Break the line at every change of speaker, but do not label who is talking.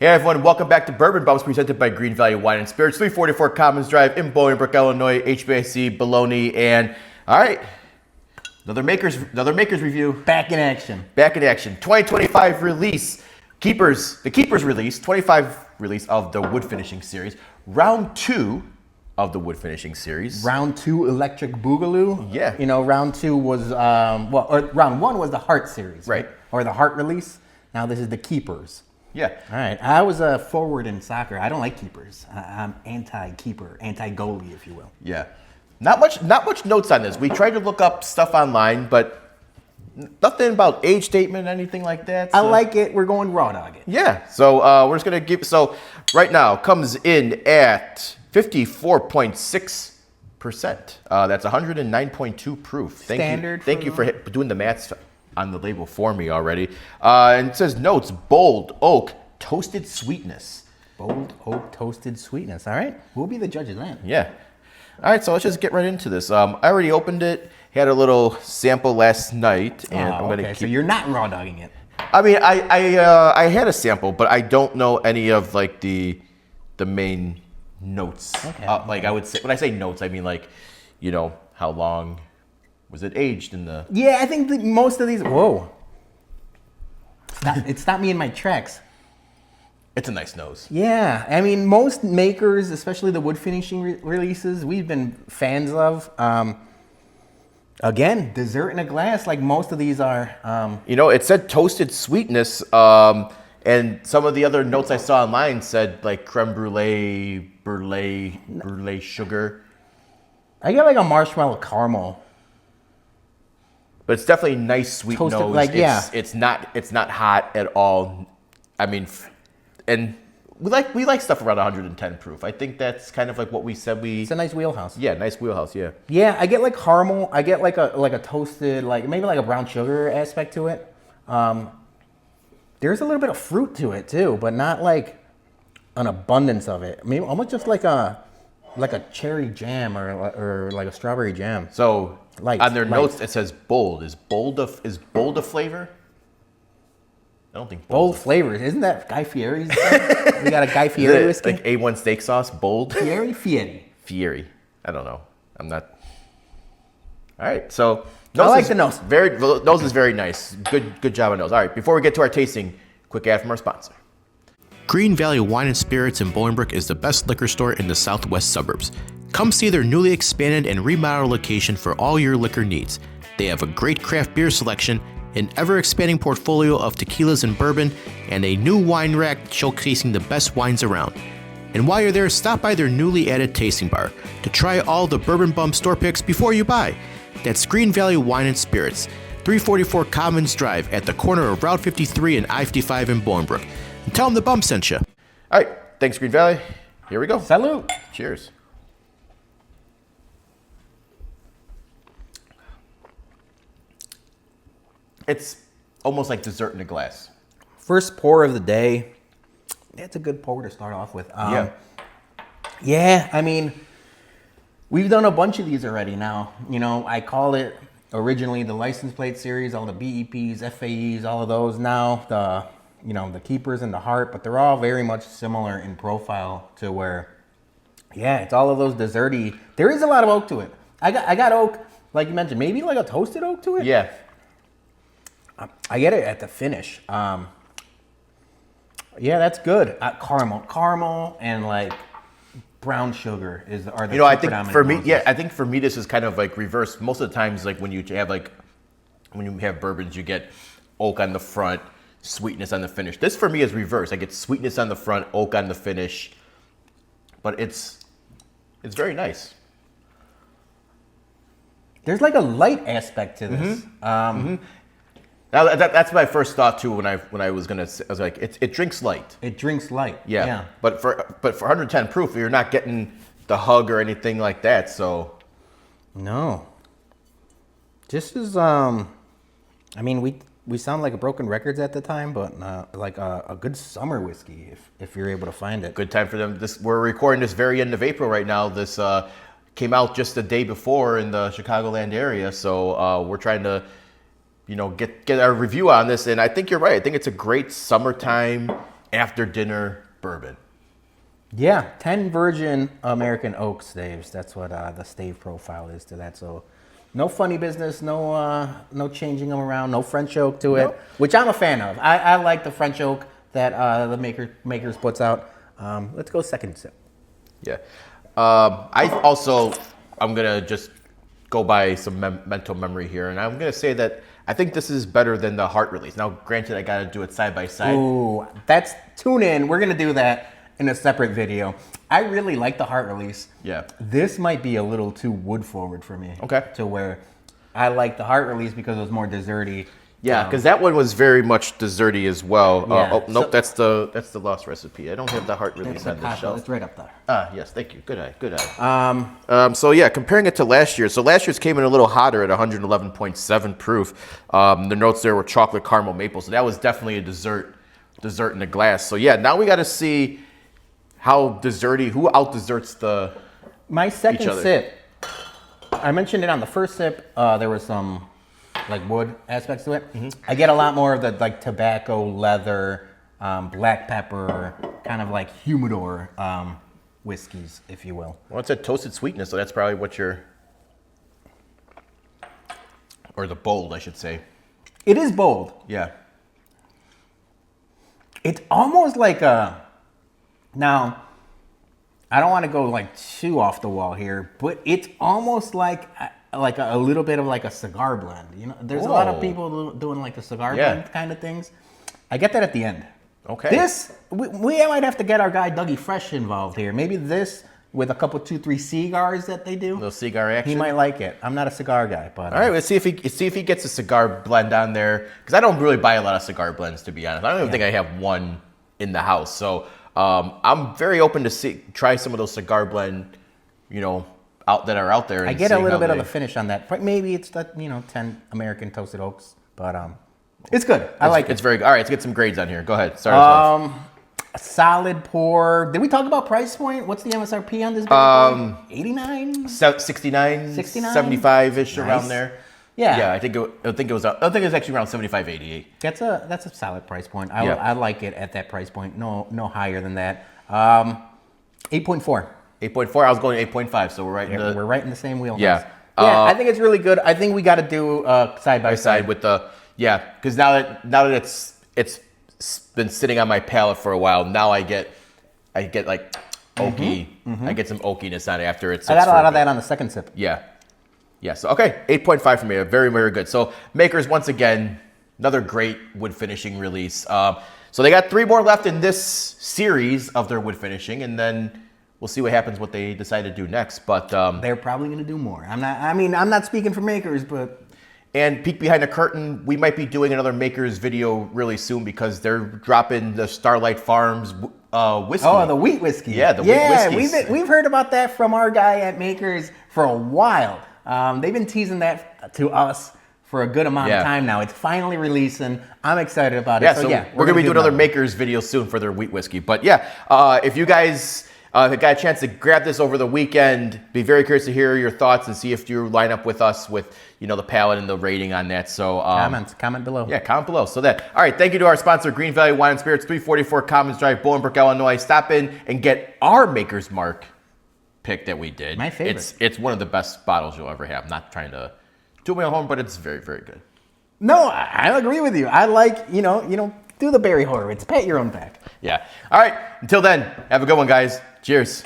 Hey everyone, welcome back to Bourbon Bums, presented by Greene Valley Wine Spirits, 344 Commons Drive in Bolingbrook, Illinois, HBIC, Bologna, and all right, another Makers review.
Back in action.
2025 release, the Keepers release, 25 release of the wood finishing series, round 2 of the wood finishing series.
Round 2 Electric Boogaloo.
Yeah.
You know, round 2 was round 1 was the Heart series,
right?
Or the Heart release. Now this is the Keepers.
Yeah.
All right. I was a forward in soccer. I don't like keepers. I'm anti-keeper, anti-goalie, if you will.
Yeah. Not much notes on this. We tried to look up stuff online, but nothing about age statement, anything like that.
So. I like it. We're going raw dog it.
Yeah. So we're just gonna give. So right now comes in at 54.6%. That's 109.2 proof.
Standard.
Thank you for doing the maths on the label for me already. And it says notes: bold oak, toasted sweetness.
Bold oak, toasted sweetness. All right. We'll be the judges then.
Yeah. All right. So let's just get right into this. I already opened it. Had a little sample last night, and I'm gonna.
Okay. So you're not raw dogging it.
I mean, I had a sample, but I don't know any of like the main notes.
Okay.
Like I would say, when I say notes, I mean like, you know, how long was it aged in the?
Yeah, I think that most of these. Whoa. It stopped me in my tracks.
It's a nice nose.
Yeah, I mean, most makers, especially the wood finishing releases, we've been fans of. Again, dessert in a glass, like most of these are.
You know, it said toasted sweetness, and some of the other notes I saw online said like creme brulee, brulee sugar.
I get like a marshmallow caramel.
But it's definitely a nice sweet
Toasted,
nose.
like, yeah.
It's not hot at all. I mean, and we like stuff around 110 proof. I think that's kind of like what we said we.
It's a nice wheelhouse.
Yeah, nice wheelhouse. Yeah.
Yeah, I get like caramel. I get like a toasted, like maybe like a brown sugar aspect to it. There's a little bit of fruit to it too, but not like an abundance of it. Maybe almost just like a cherry jam or like a strawberry jam.
So
Light,
on their
light.
notes it says bold. Is bold a flavor? I don't think
Bold flavors. Isn't that Guy Fieri's stuff? We got a Guy Fieri whiskey.
Like A1 steak sauce, bold.
Fieri.
I don't know. I'm not. All right. So
I like the nose.
Nose is very nice. Good job on nose. All right. Before we get to our tasting, quick ad from our sponsor. Greene Valley Wine Spirits in Bolingbrook is the best liquor store in the southwest suburbs. Come see their newly expanded and remodeled location for all your liquor needs. They have a great craft beer selection, an ever-expanding portfolio of tequilas and bourbon, and a new wine rack showcasing the best wines around. And while you're there, stop by their newly added tasting bar to try all the Bourbon Bums store picks before you buy. That's Greene Valley Wine and Spirits, 344 Commons Drive at the corner of Route 53 and I-55 in Bolingbrook. And tell them the bump sent you. All right, thanks Greene Valley. Here we go.
Salute.
Cheers. It's almost like dessert in a glass.
First pour of the day. That's a good pour to start off with. Yeah, I mean, we've done a bunch of these already now. You know, I call it originally the license plate series, all the BEPs, FAEs, all of those. Now the Keepers and the Heart, but they're all very much similar in profile to where, yeah, it's all of those desserty. There is a lot of oak to it. I got oak, like you mentioned, maybe like a toasted oak to it.
Yeah.
I get it at the finish. Yeah, that's good. Caramel, and like brown sugar are the two
I think
predominant
for me,
noses.
I think for me this is kind of like reverse. Most of the times, like when you have bourbons, you get oak on the front, sweetness on the finish. This for me is reverse. I get sweetness on the front, oak on the finish, but it's very nice.
There's like a light aspect to this.
Now that's my first thought too. When I was like, it drinks light.
It drinks light.
Yeah. But for 110 proof, you're not getting the hug or anything like that. So
no. This is I mean we sound like a broken records at the time, but like a good summer whiskey if you're able to find it.
Good time for them. We're recording this very end of April right now. This came out just the day before in the Chicagoland area, so we're trying to get our review on this, and I think you're right. I think it's a great summertime after dinner bourbon.
Yeah, 10 virgin American oak staves. That's what the stave profile is to that. So no funny business, no changing them around, no French oak to it,
Nope.
which I'm a fan of. I like the French oak that the makers puts out. Let's go second sip.
Yeah. I'm going to just go by some mental memory here, and I'm going to say that I think this is better than the heart release. Now, granted, I got to do it side by side.
Ooh, tune in. We're going to do that in a separate video. I really like the heart release.
Yeah.
This might be a little too wood forward for me.
Okay.
To where I like the heart release because it was more desserty.
Yeah, because that one was very much desserty as well.
Yeah.
Nope, that's the lost recipe. I don't have the heart release on this shelf.
It's right up there.
Yes, thank you. Good eye. So yeah, comparing it to last year. So last year's came in a little hotter at 111.7 proof. The notes there were chocolate, caramel, maple. So that was definitely a dessert in the glass. So yeah, now we got to see how desserty, who out desserts
My second
each other.
sip, I mentioned it on the first sip. There was some like wood aspects to it.
Mm-hmm.
I get a lot more of the like tobacco, leather, black pepper, kind of like humidor whiskeys, if you will.
Well, it's a toasted sweetness, so that's probably what or the bold, I should say.
It is bold.
Yeah.
It's almost like now, I don't want to go like too off the wall here, but it's almost like a little bit of like a cigar blend. You know, there's a lot of people doing like the cigar blend kind of things. I get that at the end.
Okay.
This, we might have to get our guy Dougie Fresh involved here. Maybe this with a couple, 2-3 cigars that they do.
A little cigar action.
He might like it. I'm not a cigar guy, but
all right, let's see if he gets a cigar blend on there, because I don't really buy a lot of cigar blends, to be honest. I don't even think I have one in the house. So I'm very open to try some of those cigar blend, that are out there.
I get a little bit of the finish on that. Maybe it's that 10 American toasted oaks, but it's good. I like it.
It's very good. All right, let's get some grades on here. Go ahead. Start us off.
A solid pour. Did we talk about price point? What's the MSRP on this? 89?
69, 75-ish around there.
Yeah.
Yeah, I think it was actually around 75, 88.
That's a solid price point. I like it at that price point. No higher than that. 8.4.
8.4. I was going 8.5, so we're right
we're right in the same wheelhouse.
Yeah.
Yeah, I think it's really good. I think we got to do side by side
with because now that it's been sitting on my palate for a while, now I get like oaky. I get some oakiness on it after it sits.
I got a lot of
bit.
that on the second sip.
Yeah. So okay, 8.5 for me. Very, very good. So makers, once again, another great wood finishing release. So they got 3 more left in this series of their wood finishing, and then we'll see what happens, what they decide to do next. But
they're probably going to do more. I'm not speaking for makers, but.
And peek behind the curtain, we might be doing another Makers video really soon, because they're dropping the Starlight Farms whiskey.
Oh, the wheat whiskey.
Yeah, the wheat whiskeys.
We've heard about that from our guy at Makers for a while. They've been teasing that to us for a good amount of time now. It's finally releasing. I'm excited about it.
So we're going to be doing another Makers video soon for their wheat whiskey. But if you guys got a chance to grab this over the weekend, be very curious to hear your thoughts and see if you line up with us with the palate and the rating on that. So
comment below.
Yeah, comment below. So all right, thank you to our sponsor, Greene Valley Wine Spirits, 344 Commons Drive, Bolingbrook, Illinois. Stop in and get our Maker's Mark pick that we did.
My favorite.
It's one of the best bottles you'll ever have. I'm not trying to do my own home, but it's very, very good.
No, I agree with you. I like, do the Barry Horowitz. Pat your own back.
Yeah. All right. Until then, have a good one, guys. Cheers.